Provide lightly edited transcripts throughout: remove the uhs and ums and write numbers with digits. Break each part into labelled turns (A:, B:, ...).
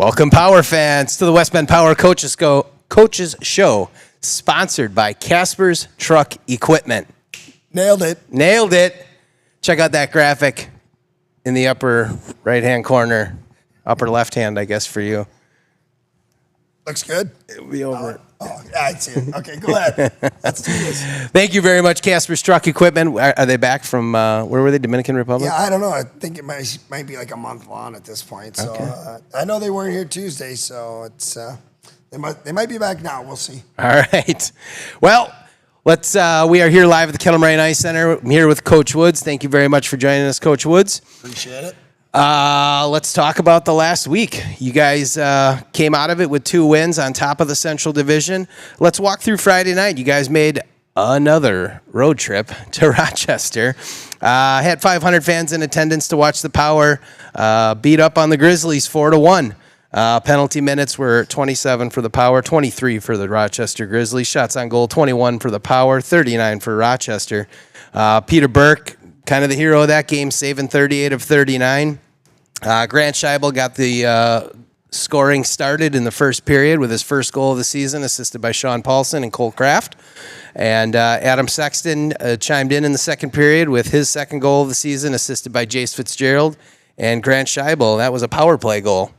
A: Welcome, Power fans, to the West Bend Power Coaches Show, sponsored by Casper's Truck Equipment.
B: Nailed it.
A: Check out that graphic in the upper right-hand corner, upper left-hand, I guess, for you.
B: Looks good.
A: It'll be over.
B: I see it. Okay, go ahead. Let's do this.
A: Thank you very much, Casper's Truck Equipment. Are they back from, where were they, Dominican Republic?
B: Yeah, I don't know. I think it might be like a month long at this point. So
A: Okay.
B: I know they weren't here Tuesday, so it's they might be back now. We'll see.
A: All right. Well, we are here live at the Kettle Moraine Ice Center. I'm here with Coach Woods. Thank you very much for joining us, Coach Woods.
B: Appreciate it.
A: Let's talk about the last week. You guys came out of it with 2 wins on top of the Central Division. Let's walk through Friday night. You guys made another road trip to Rochester. Had 500 fans in attendance to watch the Power beat up on the Grizzlies 4-1. Penalty minutes were 27 for the Power, 23 for the Rochester Grizzlies. Shots on goal, 21 for the Power, 39 for Rochester. Peter Burke, kind of the hero of that game, saving 38 of 39. Grant Scheibel got the scoring started in the first period with his first goal of the season, assisted by Sean Paulson and Cole Kraft. And Adam Sexton chimed in the second period with his second goal of the season, assisted by Jace Fitzgerald and Grant Scheibel. That was a power play goal.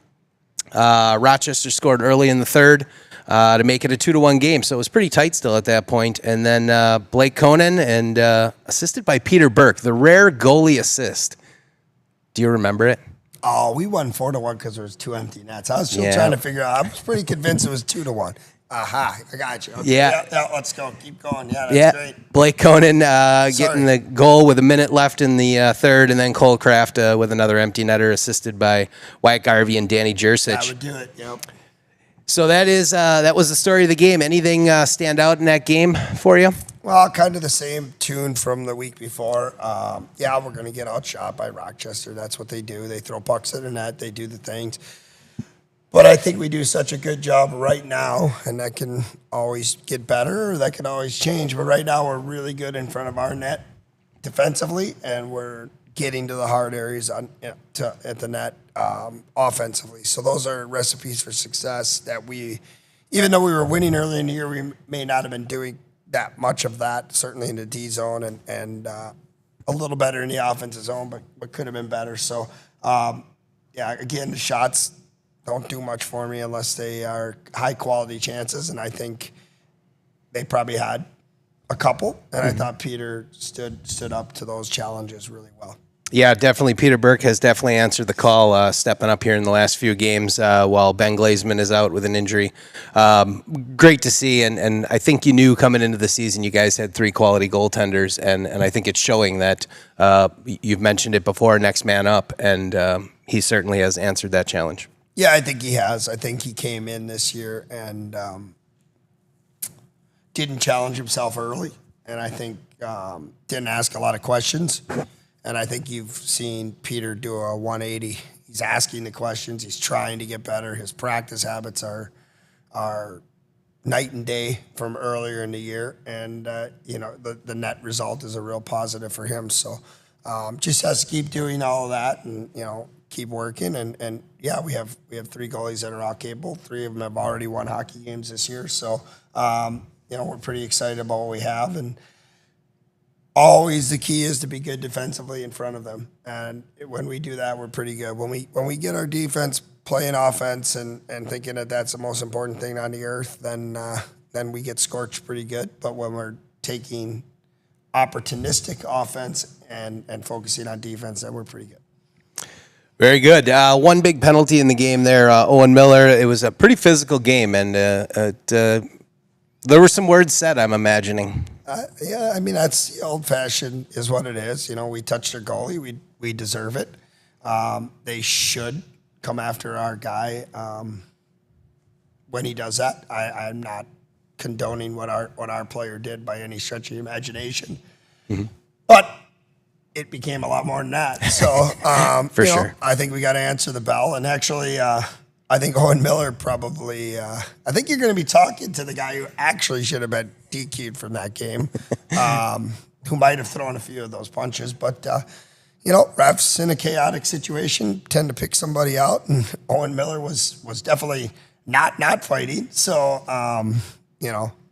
A: Rochester scored early in the third to make it a 2-1 game, so it was pretty tight still at that point. And then Blake Conan and assisted by Peter Burke, the rare goalie assist. Do you remember it?
B: Oh, we won 4-1 because there was 2 empty nets. I was still trying to figure out. I was pretty convinced it was 2-1. Aha, I got you. Okay. Yeah, let's go. Keep going. Yeah, that's great.
A: Blake Conan getting the goal with a minute left in the third, and then Cole Kraft with another empty netter, assisted by Wyatt Garvey and Danny Jersic.
B: That would do it, yep.
A: So that was the story of the game. Anything stand out in that game for you?
B: Well, kind of the same tune from the week before. We're going to get outshot by Rochester. That's what they do. They throw pucks at the net. They do the things. But I think we do such a good job right now, and that can always get better, or that can always change. But right now, we're really good in front of our net defensively, and we're getting to the hard areas at the net offensively. So those are recipes for success that even though we were winning early in the year, we may not have been doing that much of that, certainly in the D zone and a little better in the offensive zone, but could have been better. So, again, the shots don't do much for me unless they are high-quality chances, and I think they probably had a couple, and I thought Peter stood up to those challenges really well.
A: Yeah, definitely. Peter Burke has definitely answered the call, stepping up here in the last few games while Ben Glazman is out with an injury. Great to see, and I think you knew coming into the season you guys had 3 quality goaltenders, and I think it's showing that you've mentioned it before, next man up, and he certainly has answered that challenge.
B: Yeah, I think he has. I think he came in this year and didn't challenge himself early, and I think didn't ask a lot of questions. And I think you've seen Peter do a 180. He's asking the questions. He's trying to get better. His practice habits are night and day from earlier in the year. And, the net result is a real positive for him. So just has to keep doing all of that and, keep working. And we have 3 goalies that are all capable. 3 of them have already won hockey games this year. So, we're pretty excited about what we have. And always the key is to be good defensively in front of them. And when we do that, we're pretty good. When we get our defense playing offense and thinking that that's the most important thing on the earth, then we get scorched pretty good. But when we're taking opportunistic offense and focusing on defense, then we're pretty good.
A: Very good. 1 big penalty in the game there, Owen Miller. It was a pretty physical game, and there were some words said, I'm imagining.
B: That's the old-fashioned is what it is. We touched their goalie. We deserve it. They should come after our guy when he does that. I'm not condoning what our player did by any stretch of the imagination. Mm-hmm. But it became a lot more than that. So,
A: For sure.
B: I think we got to answer the bell. And actually, I think Owen Miller probably I think you're going to be talking to the guy who actually should have been DQ'd from that game, who might have thrown a few of those punches. But, refs in a chaotic situation tend to pick somebody out, and Owen Miller was definitely not fighting. So,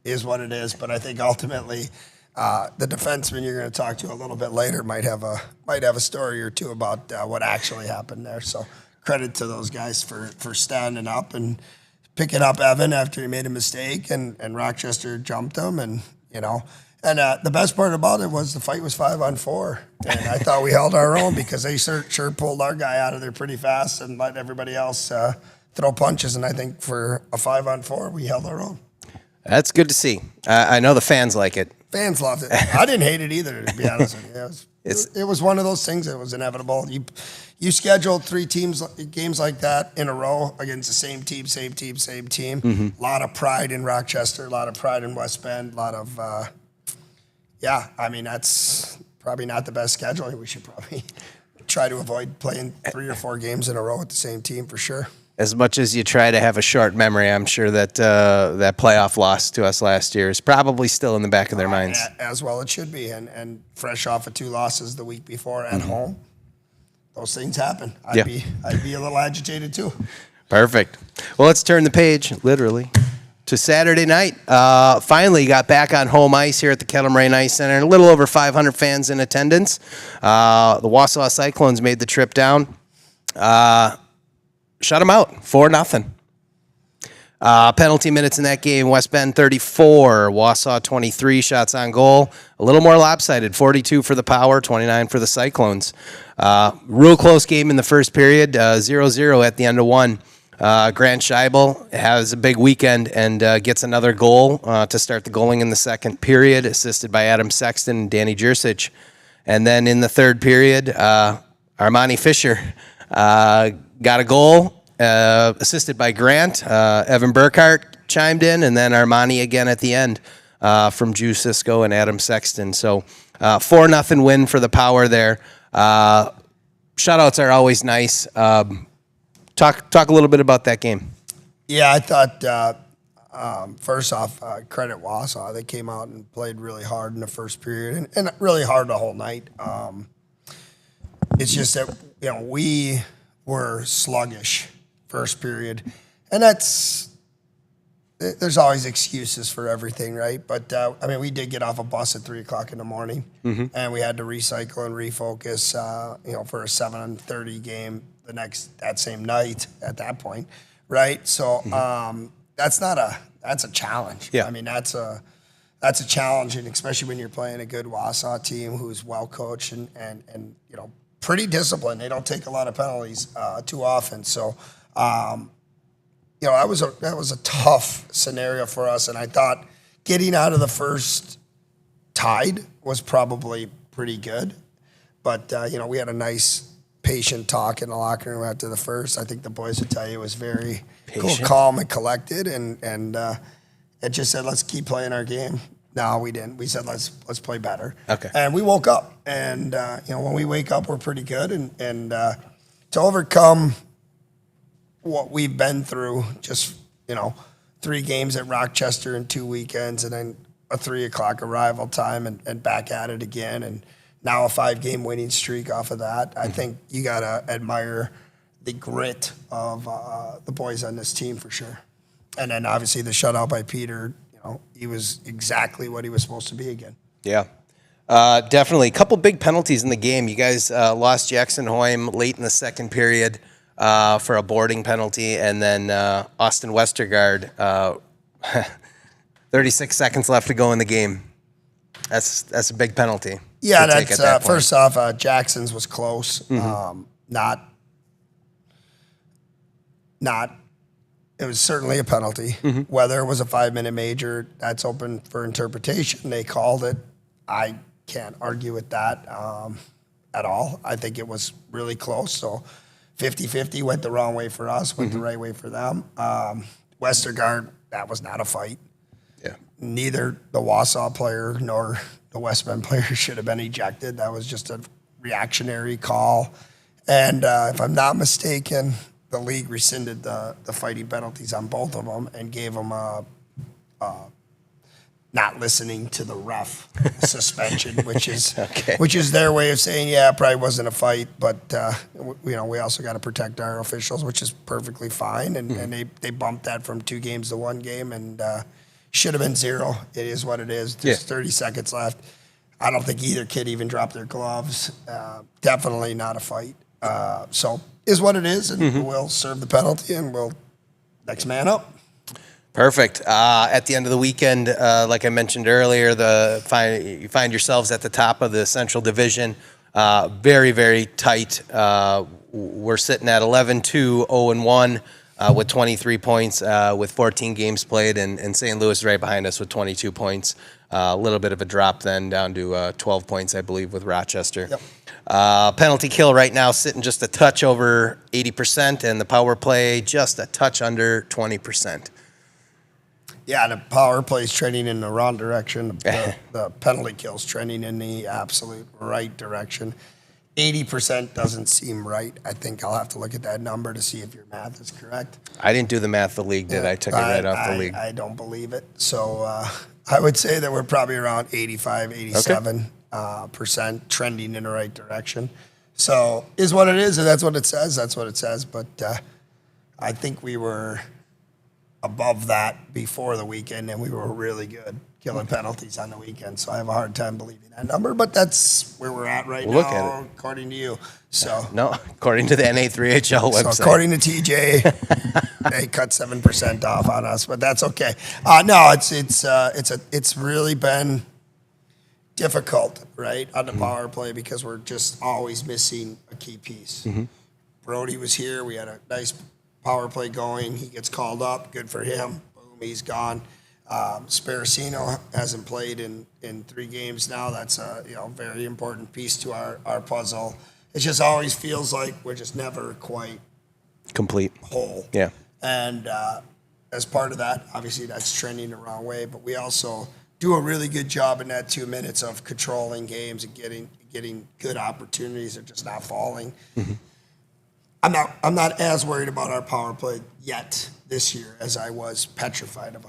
B: is what it is. But I think ultimately, the defenseman you're going to talk to a little bit later might have a story or two about what actually happened there. So, credit to those guys for standing up and picking up Evan after he made a mistake, and Rochester jumped him, and And the best part about it was the fight was 5-on-4, and I thought we held our own because they sure pulled our guy out of there pretty fast and let everybody else throw punches. And I think for a 5-on-4, we held our own.
A: That's good to see. I know the fans like it.
B: Fans loved it. I didn't hate it either, to be honest with you. It was one of those things that was inevitable. You scheduled 3 games like that in a row against the same team. Mm-hmm. A lot of pride in Rochester, a lot of pride in West Bend, a lot of that's probably not the best scheduling. We should probably try to avoid playing 3 or 4 games in a row with the same team for sure.
A: As much as you try to have a short memory, I'm sure that that playoff loss to us last year is probably still in the back of their minds.
B: As well it should be. And fresh off of 2 losses the week before at home, those things happen. I'd be a little agitated too.
A: Perfect. Well, let's turn the page, literally, to Saturday night. Finally got back on home ice here at the Kettle Moraine Ice Center. A little over 500 fans in attendance. The Wausau Cyclones made the trip down. Shut them out, 4-0. Penalty minutes in that game, West Bend 34, Wausau 23 shots on goal. A little more lopsided, 42 for the Power, 29 for the Cyclones. Real close game in the first period, 0-0 at the end of 1. Grant Scheibel has a big weekend and gets another goal to start the goaling in the second period, assisted by Adam Sexton and Danny Jersich. And then in the third period, Armani Fisher got a goal, assisted by Grant. Evan Burkhart chimed in, and then Armani again at the end from Drew Sisko and Adam Sexton. So 4-0 win for the Power there. Shutouts are always nice. Talk a little bit about that game.
B: Yeah, I thought, first off, credit Wausau. They came out and played really hard in the first period and really hard the whole night. It's just that, we were sluggish first period. And there's always excuses for everything, right? But, we did get off a bus at 3 o'clock in the morning, and we had to recycle and refocus, for a 7:30 game that same night at that point, right? So that's a challenge.
A: Yeah.
B: That's a challenge, and especially when you're playing a good Wausau team who's well coached and pretty disciplined. They don't take a lot of penalties too often. So that was a tough scenario for us, and I thought getting out of the first tied was probably pretty good. But we had a nice patient talk in the locker room after the first. I think the boys would tell you it was very cool, calm, and collected, and it just said, let's keep playing our game. No, we didn't. We said, let's play better.
A: Okay.
B: And we woke up, and when we wake up, we're pretty good, and to overcome what we've been through, just 3 games at Rochester in 2 weekends, and then a 3 o'clock arrival time, and back at it again, and now a 5-game winning streak off of that. I think you got to admire the grit of the boys on this team for sure. And then obviously the shutout by Peter, he was exactly what he was supposed to be again.
A: Yeah, definitely. A couple big penalties in the game. You guys lost Jackson Hoym late in the second period for a boarding penalty, and then Austin Westergaard, 36 seconds left to go in the game. That's a big penalty.
B: Yeah, that's first off, Jackson's was close. Not. It was certainly a penalty. Whether it was a 5-minute major, that's open for interpretation. They called it. I can't argue with that at all. I think it was really close. So 50-50 went the wrong way for us, went the right way for them. Westergaard, that was not a fight.
A: Yeah.
B: Neither the Wausau player nor the West Bend player should have been ejected. That was just a reactionary call. And if I'm not mistaken, the league rescinded the fighting penalties on both of them and gave them not listening to the ref suspension, which is
A: Okay.
B: which is their way of saying, yeah, it probably wasn't a fight, but we also got to protect our officials, which is perfectly fine. And, and they bumped that from 2 games to 1 game, and should have been 0. It is what it is. There's 30 seconds left. I don't think either kid even dropped their gloves. Definitely not a fight. So is what it is, and we'll serve the penalty, and we'll next man up.
A: Perfect. At the end of the weekend, like I mentioned earlier, you find yourselves at the top of the Central Division. Very, very tight. We're sitting at 11-2, 0-1 with 23 points with 14 games played, and St. Louis right behind us with 22 points. A little bit of a drop then down to 12 points, I believe, with Rochester.
B: Yep.
A: Penalty kill right now sitting just a touch over 80%, and the power play just a touch under 20%.
B: Yeah, the power play's trending in the wrong direction. The penalty kill's trending in the absolute right direction. 80% doesn't seem right. I think I'll have to look at that number to see if your math is correct.
A: I didn't do the math the league did. I took it right off the league.
B: I don't believe it. So I would say that we're probably around 85, 87% trending in the right direction. So is what it is, and that's what it says. That's what it says. But I think we were above that before the weekend, and we were really good killing penalties on the weekend. So I have a hard time believing that number, but that's where we're at right now,
A: look at it.
B: according to you. So
A: No, according to the NA3HL website.
B: so according to TJ, they cut 7% off on us, but that's okay. No, it's really been difficult, right, on the power play because we're just always missing a key piece. Brody was here. We had a nice power play going. He gets called up. Good for him. Boom, he's gone. Sparacino hasn't played in 3 games now. That's a very important piece to our puzzle. It just always feels like we're just never quite
A: Complete.
B: whole.
A: Yeah.
B: And as part of that, obviously that's trending the wrong way, but we also do a really good job in that 2 minutes of controlling games and getting good opportunities or just not falling. I'm not as worried about our power play yet this year as I was petrified of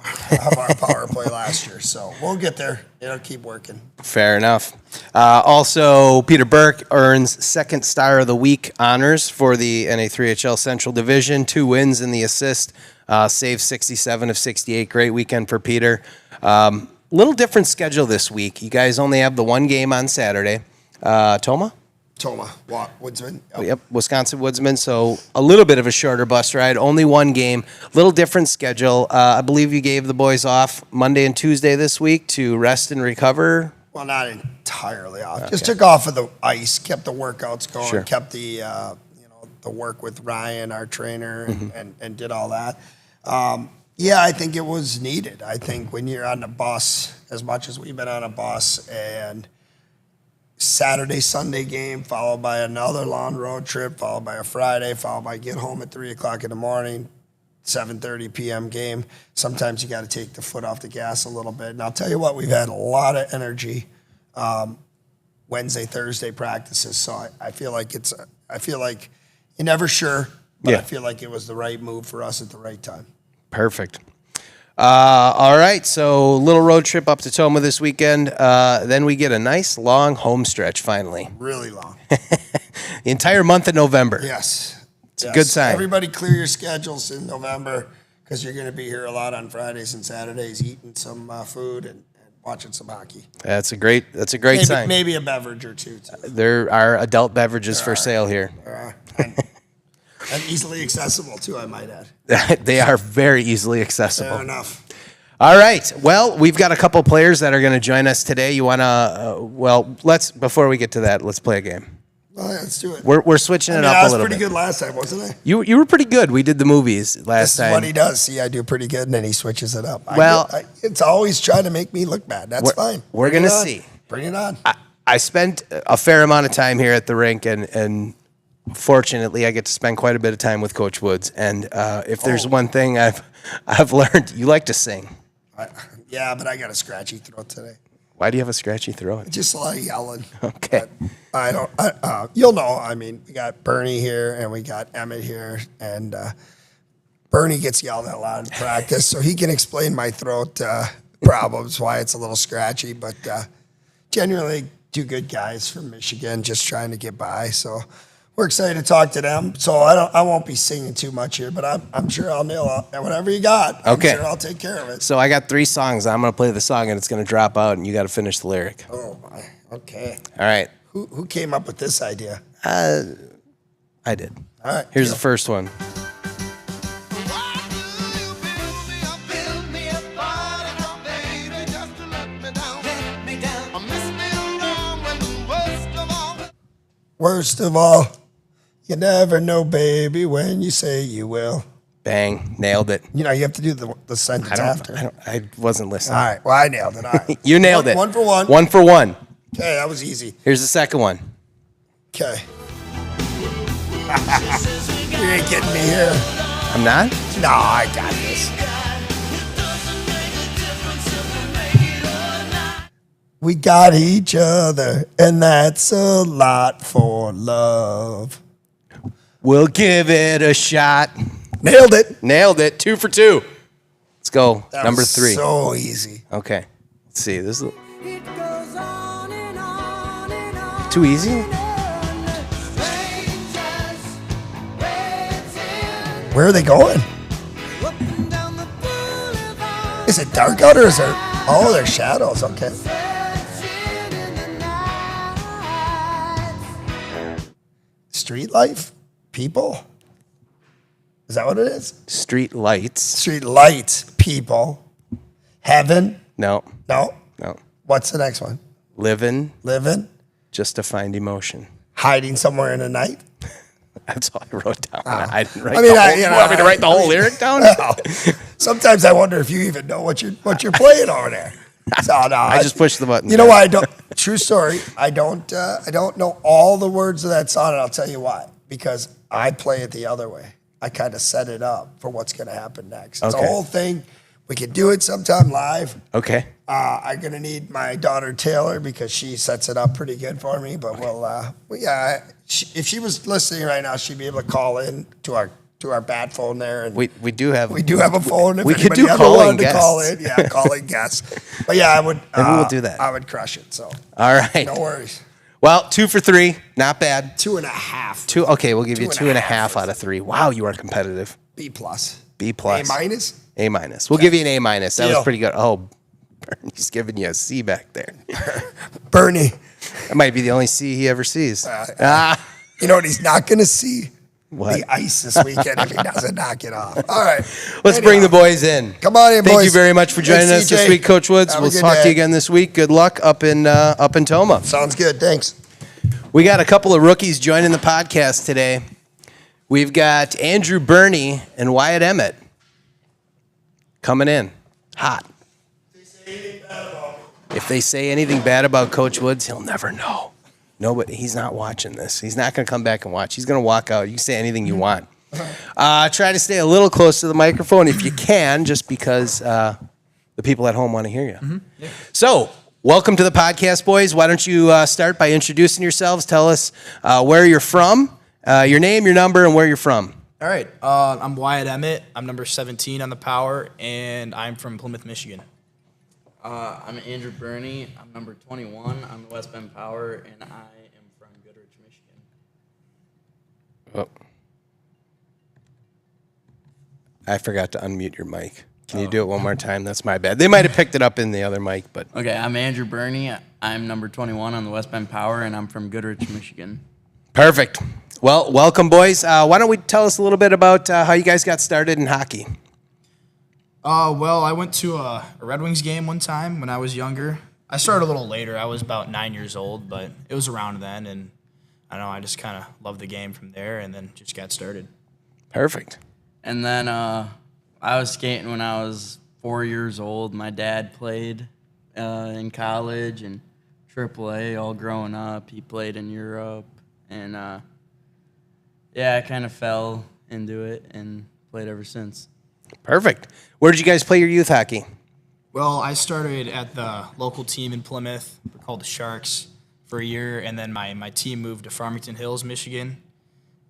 B: our power play last year. So we'll get there. It'll keep working.
A: Fair enough. Also, Peter Burke earns second Star of the Week honors for the NA3HL Central Division. 2 wins in the assist. Saved 67 of 68. Great weekend for Peter. Little different schedule this week. You guys only have the 1 game on Saturday. Toma?
B: Woodsman.
A: Yep, Wisconsin Woodsman. So a little bit of a shorter bus ride. Only 1 game. Little different schedule. I believe you gave the boys off Monday and Tuesday this week to rest and recover.
B: Well, not entirely off. Just took off of the ice, kept the workouts going,
A: Sure.
B: kept the the work with Ryan, our trainer, and did all that. Yeah, I think it was needed. I think when you're on the bus, as much as we've been on a bus, and Saturday, Sunday game, followed by another long road trip, followed by a Friday, followed by get home at 3 o'clock in the morning, 7:30 p.m. game. Sometimes you got to take the foot off the gas a little bit. And I'll tell you what, we've had a lot of energy Wednesday, Thursday practices. So I feel like you're never sure, but
A: Yeah.
B: I feel like it was the right move for us at the right time.
A: Perfect. All right, so little road trip up to Toma this weekend. Then we get a nice long home stretch finally.
B: Really long.
A: The entire month of November.
B: Yes. It's
A: a good sign.
B: Everybody clear your schedules in November because you're going to be here a lot on Fridays and Saturdays eating some food and watching some hockey.
A: That's a great sign.
B: Maybe a beverage or two, too.
A: There are adult beverages for sale here.
B: And easily accessible, too, I might add.
A: They are very easily accessible.
B: Fair enough.
A: All right. Well, we've got a couple players that are going to join us today. You want to, before we get to that, let's play a game.
B: Well, let's do it.
A: We're switching it up
B: I
A: a
B: was
A: little
B: pretty
A: bit.
B: good last time, wasn't I?
A: You were pretty good. We did the movies last
B: This is what he
A: time.
B: does. See, I do pretty good, and then he switches it up. It's always trying to make me look bad. That's fine.
A: We're
B: Bring
A: going to
B: it on.
A: see.
B: Bring it on.
A: I spent a fair amount of time here at the rink, and fortunately, I get to spend quite a bit of time with Coach Woods. And if there's one thing I've learned, you like to sing.
B: Yeah, but I got a scratchy throat today.
A: Why do you have a scratchy throat?
B: Just a lot of yelling.
A: Okay.
B: But I don't. You'll know. I mean, we got Bernie here and we got Emmett here, and Bernie gets yelled at a lot in practice, so he can explain my throat problems, why it's a little scratchy. But generally, two good guys from Michigan just trying to get by. So we're excited to talk to them. So I won't be singing too much here, but I'm sure I'll nail whatever you got.
A: Okay.
B: I'm sure I'll take care of it.
A: So I got 3 songs. I'm going to play the song, and it's going to drop out, and you got to finish the lyric.
B: Oh, my. Okay.
A: All right.
B: Who came up with this idea?
A: I did.
B: All right.
A: Here's the first one.
B: Worst of all, you never know, baby, when you say you will.
A: Bang. Nailed it.
B: You know, you have to do the sentence after.
A: I wasn't listening.
B: All right. Well, I nailed it. All right.
A: You nailed it.
B: 1 for 1.
A: 1 for 1.
B: Okay, that was easy.
A: Here's the second one.
B: Okay. You ain't getting me here.
A: I'm not?
B: No, I got this. We got each other, and that's a lot for love.
A: We'll give it a shot.
B: Nailed it.
A: Nailed it. 2 for 2. Let's go.
B: That
A: Number
B: was
A: 3.
B: So easy.
A: Okay. Let's see. This is too easy.
B: Where are they going? Is it dark out or is there? Oh, there's shadows. Okay. Street life? People? Is that what it is?
A: Street lights.
B: Street lights, people. Heaven?
A: No.
B: No.
A: No.
B: What's the next one?
A: Living
B: Living?
A: just to find emotion.
B: Hiding somewhere in the night?
A: That's all I wrote down. I didn't write
B: I mean,
A: the whole,
B: you
A: you
B: know,
A: want me to write the whole lyric down?
B: No. Sometimes I wonder if you even know what you're playing over there. So no,
A: I just pushed the button.
B: You know why I don't? True story. I don't know all the words of that song, and I'll tell you why. Because I play it the other way. I kind of set it up for what's going to happen next. It's
A: Okay.
B: a whole thing. We could do it sometime live.
A: Okay.
B: I'm going to need my daughter Taylor because she sets it up pretty good for me. But if she was listening right now, she'd be able to call in to our bat phone there. And
A: We do have
B: have a phone. If
A: we could
B: anybody
A: do
B: ever
A: calling
B: wanted to
A: guests.
B: call in, yeah, calling guests. But yeah, I would.
A: Maybe we'll do that.
B: I would crush it. So
A: All right.
B: no worries.
A: Well, 2 for 3. Not bad.
B: 2.5.
A: 2. Okay, we'll give you
B: 2.5.
A: 2.5 out of 3. Wow, you are competitive.
B: B plus.
A: B plus.
B: A minus.
A: A minus. We'll give you an A minus. That was
B: Deal.
A: pretty good. Oh, Bernie's giving you a C back there.
B: Bernie.
A: That might be the only C he ever sees.
B: You know what he's not going to see?
A: What?
B: The ice this weekend if he doesn't knock it off. All right.
A: Let's bring the boys in.
B: Come on in, boys.
A: Thank you very much for joining
B: Thanks,
A: us this
B: CJ.
A: week, Coach Woods.
B: Have a
A: We'll
B: good
A: talk to
B: day.
A: you again this week. Good luck up in Toma.
B: Sounds good. Thanks.
A: We got a couple of rookies joining the podcast today. We've got Andrew Burney and Wyatt Emmett coming in hot. If they say anything bad about Coach Woods, he'll never know. Nobody. He's not watching this. He's not going to come back and watch. He's going to walk out. You can say anything you want. Try to stay a little close to the microphone if you can, just because the people at home want to hear you. Yeah. So, welcome to the podcast, boys. Why don't you start by introducing yourselves? Tell us where you're from, your name, your number, and where you're from.
C: All right. I'm Wyatt Emmett. I'm number 17 on the Power, and I'm from Plymouth, Michigan.
D: I'm Andrew Burney. I'm number 21 on the West Bend Power, and I am from Goodrich, Michigan.
A: Oh. I forgot to unmute your mic. Can you do it one more time? That's my bad. They might have picked it up in the other mic, but
D: Okay, I'm Andrew Burney. I'm number 21 on the West Bend Power, and I'm from Goodrich, Michigan.
A: perfect. Well, welcome, boys. Why don't we tell us a little bit about how you guys got started in hockey?
C: Well, I went to a Red Wings game one time when I was younger. I started a little later. I was about 9 years old, but it was around then, and I don't know, I just kind of loved the game from there and then just got started.
A: Perfect.
D: And then I was skating when I was 4 years old. My dad played in college and AAA all growing up. He played in Europe. And, I kind of fell into it and played ever since.
A: Perfect. Where did you guys play your youth hockey?
C: Well, I started at the local team in Plymouth. We're called the Sharks for a year, and then my team moved to Farmington Hills, Michigan.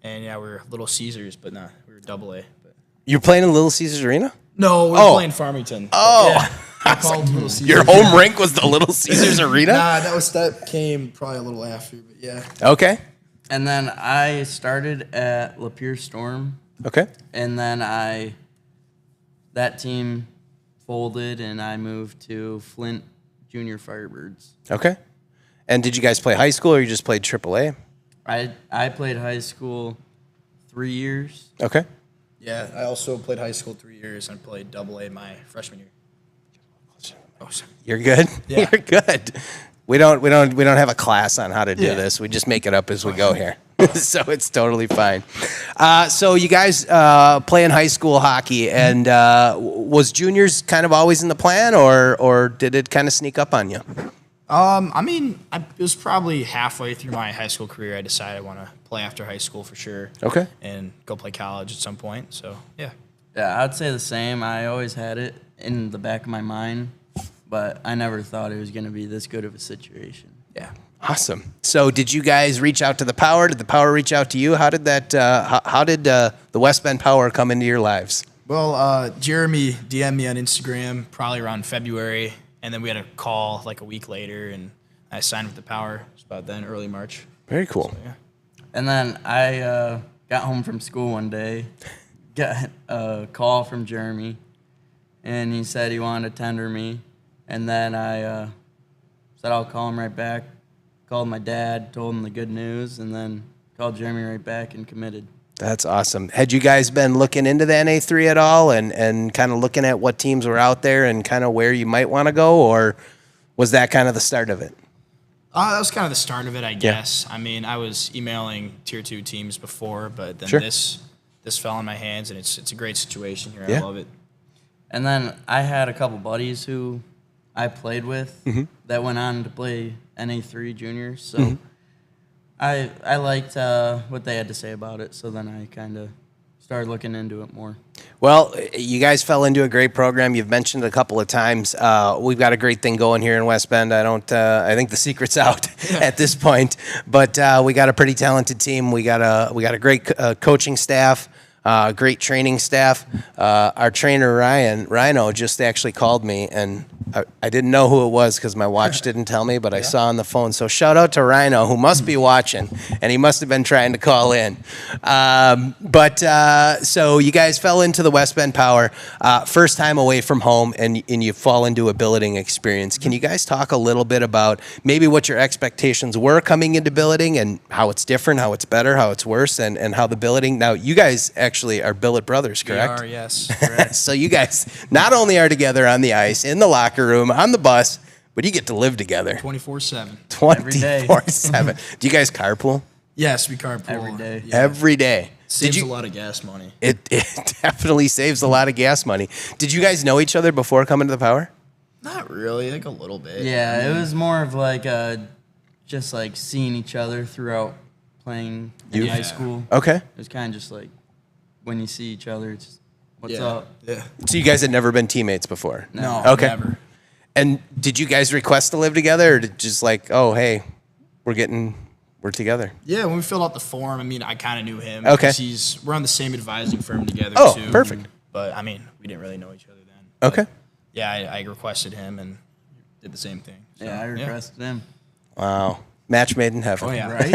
C: And, yeah, we were Little Caesars, but no, we were AA. But.
A: You're playing in Little Caesars Arena?
C: No, we're playing Farmington.
A: Oh,
C: Yeah. Called Little Caesars.
A: Your home rink was the Little Caesars Arena?
C: Nah, that came probably a little after, but yeah.
A: Okay.
D: And then I started at Lapeer Storm,
A: Okay.
D: and then that team folded, and I moved to Flint Junior Firebirds.
A: Okay. And did you guys play high school or you just played AAA?
D: I played high school 3 years.
A: Okay.
C: Yeah, I also played high school 3 years and played AA my freshman year. Oh, sorry.
A: You're good.
C: Yeah.
A: You're good. We don't have a class on how to do
C: Yeah.
A: this. We just make it up as we go here. So it's totally fine. So you guys play in high school hockey, and was juniors kind of always in the plan, or did it kind of sneak up on you?
C: I mean, it was probably halfway through my high school career. I decided I want to play after high school for sure.
A: Okay.
C: And go play college at some point. So, yeah.
D: Yeah, I'd say the same. I always had it in the back of my mind, but I never thought it was going to be this good of a situation.
C: Yeah.
A: Awesome. So did you guys reach out to the Power? Did the Power reach out to you? How did that? How did the West Bend Power come into your lives?
C: Well, Jeremy DM'd me on Instagram probably around February, and then we had a call like a week later, and I signed with the Power. It was about then, early March.
A: Very cool.
C: Yeah.
D: And then I got home from school one day, got a call from Jeremy, and he said he wanted to tender me. And then I said I'll call him right back. Called my dad, told him the good news, and then called Jeremy right back and committed.
A: That's awesome. Had you guys been looking into the NA3 at all and kind of looking at what teams were out there and kind of where you might want to go, or was that kind of the start of it?
C: That was kind of the start of it, I guess. I mean, I was emailing Tier 2 teams before, but then
A: Sure.
C: this fell in my hands, and it's a great situation here.
A: Yeah.
C: I love it.
D: And then I had a couple buddies who I played with that went on to play NA3 juniors. So I liked what they had to say about it. So then I kind of started looking into it more.
A: Well, you guys fell into a great program. You've mentioned it a couple of times. We've got a great thing going here in West Bend. I think the secret's out at this point, but we got a pretty talented team. We got a great coaching staff. Great training staff. Our trainer, Rhino, just actually called me, and I didn't know who it was because my watch didn't tell me, but I saw on the phone. So shout out to Rhino, who must be watching, and he must have been trying to call in. So you guys fell into the West Bend Power, first time away from home, and you fall into a billeting experience. Can you guys talk a little bit about maybe what your expectations were coming into billeting and how it's different, how it's better, how it's worse, and how the billeting, now you guys actually are billet brothers, correct?
C: We are, yes. Correct.
A: So you guys not only are together on the ice, in the locker room, on the bus, but you get to live together
C: 24/7.
A: 24/7. Do you guys carpool?
C: Yes, we carpool.
D: Every day.
C: Yeah.
A: Every day.
C: Saves a lot of gas money.
A: It definitely saves a lot of gas money. Did you guys know each other before coming to the Power?
C: Not really, like a little bit.
D: Yeah, it was more of like just like seeing each other throughout playing in high school.
A: Okay.
D: It was kind of just like when you see each other, it's what's
C: Yeah.
D: up?
C: Yeah.
A: So you guys had never been teammates before?
C: No,
A: Okay.
C: never.
A: And did you guys request to live together, or did just like, oh, hey, we're together?
C: Yeah, when we filled out the form, I mean, I kind of knew him.
A: Okay.
C: 'Cause we're on the same advising firm together,
A: Oh,
C: too.
A: perfect.
C: But, I mean, we didn't really know each other then. But,
A: Okay.
C: yeah, I requested him and did the same thing. So,
D: Yeah, I requested him.
A: Wow. Match made in heaven.
C: Oh, yeah.
D: Right?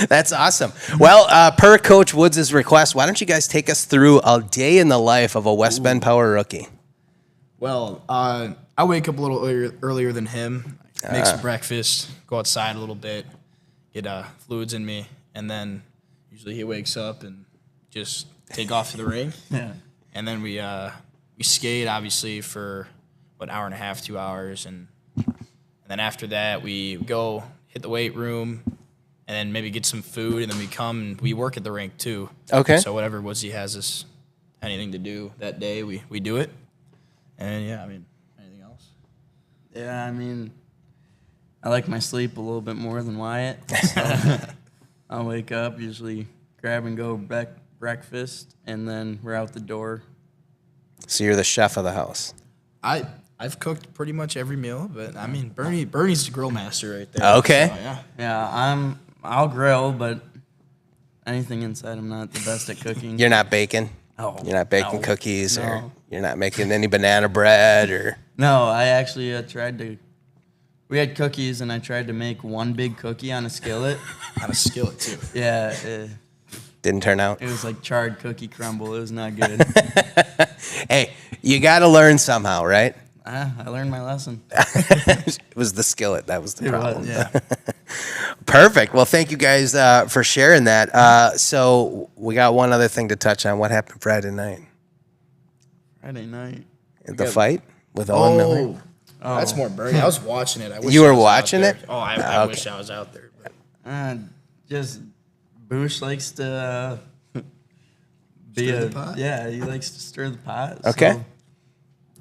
A: That's awesome. Well, per Coach Woods' request, why don't you guys take us through a day in the life of a West Bend Power rookie?
C: Well, I wake up a little earlier than him, make some breakfast, go outside a little bit, get fluids in me, and then usually he wakes up and just take off to the ring.
D: Yeah.
C: And then we skate, obviously, for an hour and a half, 2 hours, and then after that we go hit the weight room, and then maybe get some food, and then we come and we work at the rink too.
A: Okay.
C: So whatever Woodsy has us anything to do that day, we do it. And yeah, I mean, anything else?
D: Yeah, I mean, I like my sleep a little bit more than Wyatt. So I'll wake up, usually grab and go breakfast, and then we're out the door.
A: So you're the chef of the house.
C: I've cooked pretty much every meal, but I mean, Bernie's the grill master right there.
A: Okay.
C: So, yeah.
D: Yeah, I'll grill, but anything inside, I'm not the best at cooking.
A: You're not baking?
D: Oh,
A: You're not baking
D: no.
A: cookies, or
D: No.
A: you're not making any banana bread, or
D: No, I actually tried to. We had cookies, and I tried to make one big cookie on a skillet.
C: On a skillet too.
D: Yeah,
A: didn't turn out.
D: it was like charred cookie crumble. It was not good.
A: Hey, you got to learn somehow, right?
D: I learned my lesson.
A: It was the skillet that was the
D: It
A: problem.
D: was, yeah.
A: Perfect. Well, thank you guys for sharing that. So we got one other thing to touch on. What happened Friday night?
D: Friday night.
A: The fight with Owen Miller.
C: That's more burning. I was watching it. I wish
A: You
C: I
A: were
C: was out
A: watching
C: there.
A: it?
C: Oh, I
A: Okay.
C: wish I was out there. But
D: Just Boosh likes to be
C: Stir the
D: a
C: pot?
D: yeah. He likes to stir the pot.
A: Okay.
D: So,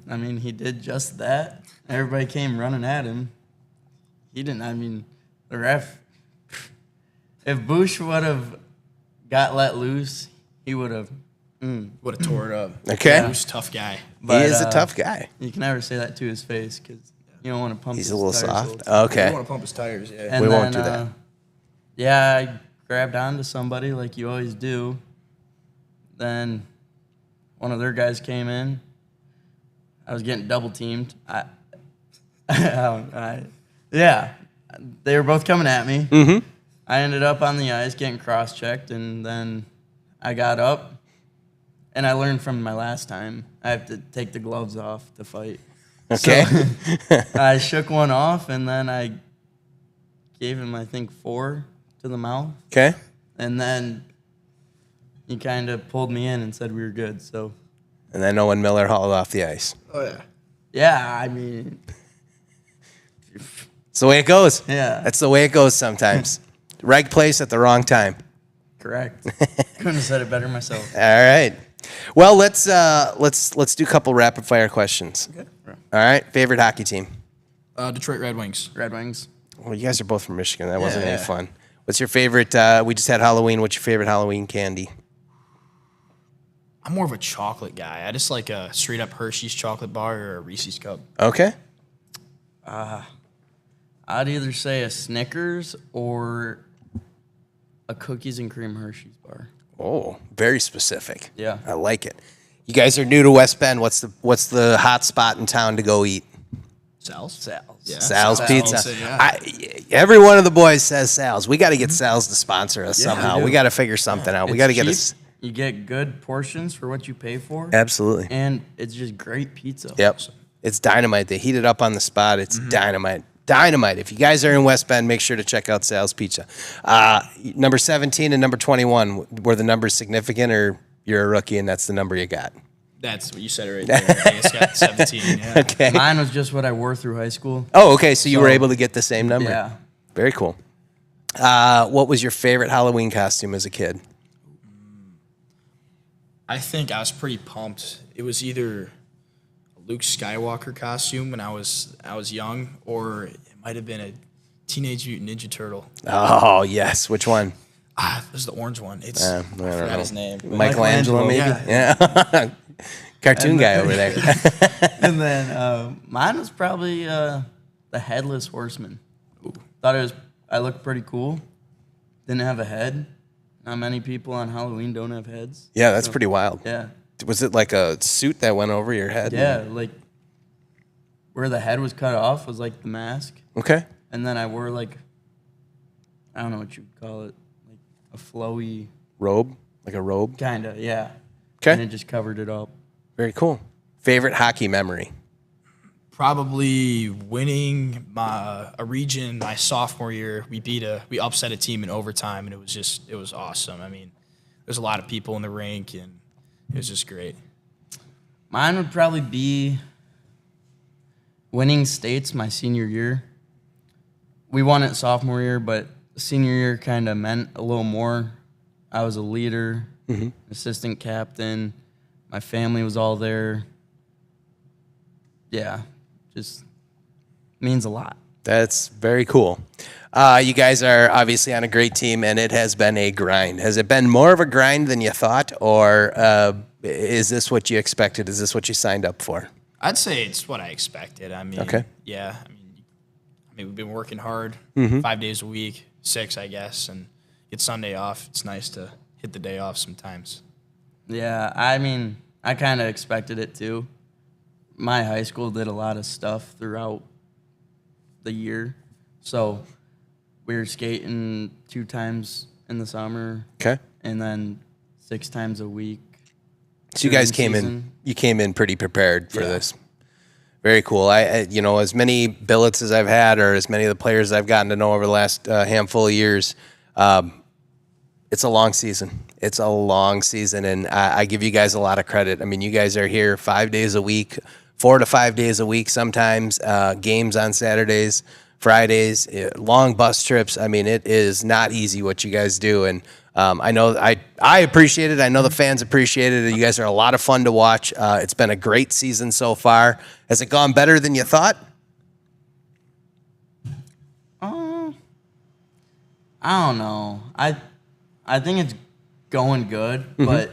D: I mean, he did just that. Everybody came running at him. He didn't. I mean, the ref. If Boosh would have got let loose, he would have.
C: would have tore it up.
A: Okay.
C: He was a tough guy.
A: He
D: But,
A: is a tough guy.
D: You can never say that to his face because you don't want to pump.
A: He's
D: his
A: a little
D: tires
A: soft.
D: little
C: I
A: Okay.
C: want to pump his tires. Yeah.
D: And
A: We won't
D: then,
A: do that.
D: Yeah, I grabbed onto somebody like you always do. Then one of their guys came in. I was getting double teamed. Yeah, they were both coming at me.
A: Mm-hmm.
D: I ended up on the ice getting cross-checked, and then I got up. And I learned from my last time, I have to take the gloves off to fight.
A: Okay.
D: So, I shook one off, and then I gave him, I think, 4 to the mouth.
A: Okay.
D: And then he kind of pulled me in and said we were good. So,
A: And then Owen Miller hauled off the ice.
C: Oh yeah.
D: yeah, I mean,
A: It's the way it goes.
D: Yeah.
A: That's the way it goes sometimes. Right place at the wrong time.
D: correct. Couldn't have said it better myself.
A: All right. Well, let's do a couple rapid fire questions.
C: Okay.
A: All right. Favorite hockey team?
C: Detroit Red Wings.
D: Red Wings.
A: Well, you guys are both from Michigan. That wasn't
C: Yeah.
A: any fun. What's your favorite? We just had Halloween. What's your favorite Halloween candy?
C: I'm more of a chocolate guy. I just like a straight up Hershey's chocolate bar or a Reese's cup.
A: Okay.
D: I'd either say a Snickers or a cookies and cream Hershey's bar.
A: Oh, very specific.
D: Yeah.
A: I like it. You guys are new to West Bend. What's the hot spot in town to go eat?
C: Sal's?
D: Sal's.
C: Yeah.
A: Sal's Pizza.
C: Yeah.
A: Every one of the boys says Sal's. We got to get Sal's to sponsor us somehow.
D: we
A: We
D: do.
A: got to figure something out. We
D: It's
A: got to get
D: cheap.
A: us.
D: You get good portions for what you pay for.
A: Absolutely.
D: And it's just great pizza.
A: Yep. It's dynamite. They heat it up on the spot. It's dynamite. Dynamite. If you guys are in West Bend, make sure to check out Sal's Pizza. Number 17 and number 21, were the numbers significant, or you're a rookie and that's the number you got?
C: That's what you said right there. I just got 17. Yeah.
A: Okay.
D: Mine was just what I wore through high school.
A: Oh, okay. So you were
D: So-
A: able to get the same number.
D: Yeah.
A: Very cool. What was your favorite Halloween costume as a kid?
C: I think I was pretty pumped. It was either a Luke Skywalker costume when I was young, or it might have been a Teenage Mutant Ninja Turtle.
A: Oh, yes. Which one?
C: This is the orange one. It's
A: I
C: I
A: don't
C: forgot
A: know.
C: his name.
A: Michelangelo, maybe?
C: Yeah.
A: Yeah. Cartoon guy over there.
D: And then mine was probably the Headless Horseman. Thought I looked pretty cool. Didn't have a head. Not many people on Halloween don't have heads.
A: Yeah, that's pretty wild.
D: Yeah.
A: Was it like a suit that went over your head?
D: Yeah, like where the head was cut off was like the mask.
A: Okay.
D: And then I wore like, I don't know what you'd call it, like a flowy,
A: Robe? Like a robe?
D: kind of, yeah. And it
A: Okay.
D: just covered it up.
A: Very cool. Favorite hockey memory?
C: Probably winning a region my sophomore year. We upset a team in overtime, and it was awesome. I mean, there's a lot of people in the rink, and it was just great.
D: Mine would probably be winning states my senior year. We won it sophomore year, but senior year kind of meant a little more. I was a leader, assistant captain. My family was all there. Yeah, just means a lot.
A: That's very cool. You guys are obviously on a great team, and it has been a grind. Has it been more of a grind than you thought, or is this what you expected? Is this what you signed up for?
C: I'd say it's what I expected. I mean,
A: Okay.
C: yeah. I mean, we've been working hard, 5 days a week, 6, I guess, and get Sunday off. It's nice to hit the day off sometimes.
D: Yeah, I mean, I kind of expected it too. My high school did a lot of stuff throughout the year. So we were skating 2 times in the summer
A: Okay.
D: and then 6 times a week.
A: So you guys
D: during
A: came in.
D: season.
A: You came in pretty prepared for
D: Yeah.
A: this. Very cool. I as many billets as I've had, or as many of the players I've gotten to know over the last handful of years, it's a long season. It's a long season, and I give you guys a lot of credit. I mean, you guys are here 5 days a week, 4 to 5 days a week sometimes, games on Saturdays, Fridays, long bus trips. I mean, it is not easy what you guys do, and I know I appreciate it. I know the fans appreciate it. You guys are a lot of fun to watch. It's been a great season so far. Has it gone better than you thought?
D: I don't know. I think it's going good, but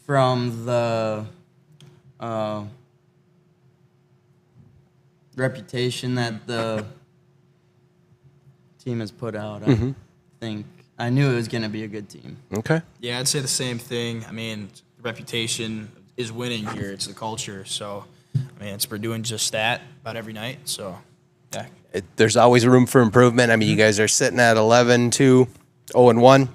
D: from the reputation that the team has put out, I think I knew it was going to be a good team.
A: Okay.
C: Yeah, I'd say the same thing. I mean, the reputation is winning here. It's the culture. So, I mean, we're doing just that about every night. So, yeah.
A: There's always room for improvement. I mean, you guys are sitting at 11-2, 0-1,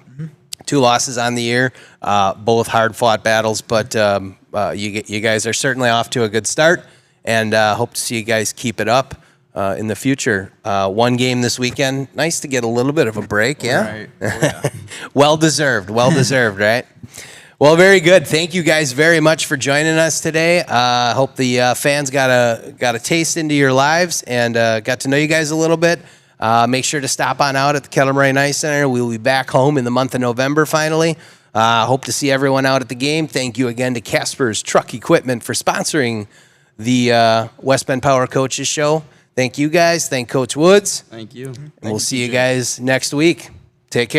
A: 2 losses on the year, both hard-fought battles. But you guys are certainly off to a good start, and hope to see you guys keep it up in the future. 1 game this weekend. Nice to get a little bit of a break, yeah?
D: Right.
A: Well-deserved, right? Well, very good. Thank you guys very much for joining us today. Hope the fans got a taste into your lives and got to know you guys a little bit. Make sure to stop on out at the Kettle Moraine Ice Center. We'll be back home in the month of November finally. Hope to see everyone out at the game. Thank you again to Casper's Truck Equipment for sponsoring the West Bend Power Coaches Show. Thank you guys. Thank Coach Woods.
D: Thank you.
A: And we'll see you guys next week. Take care.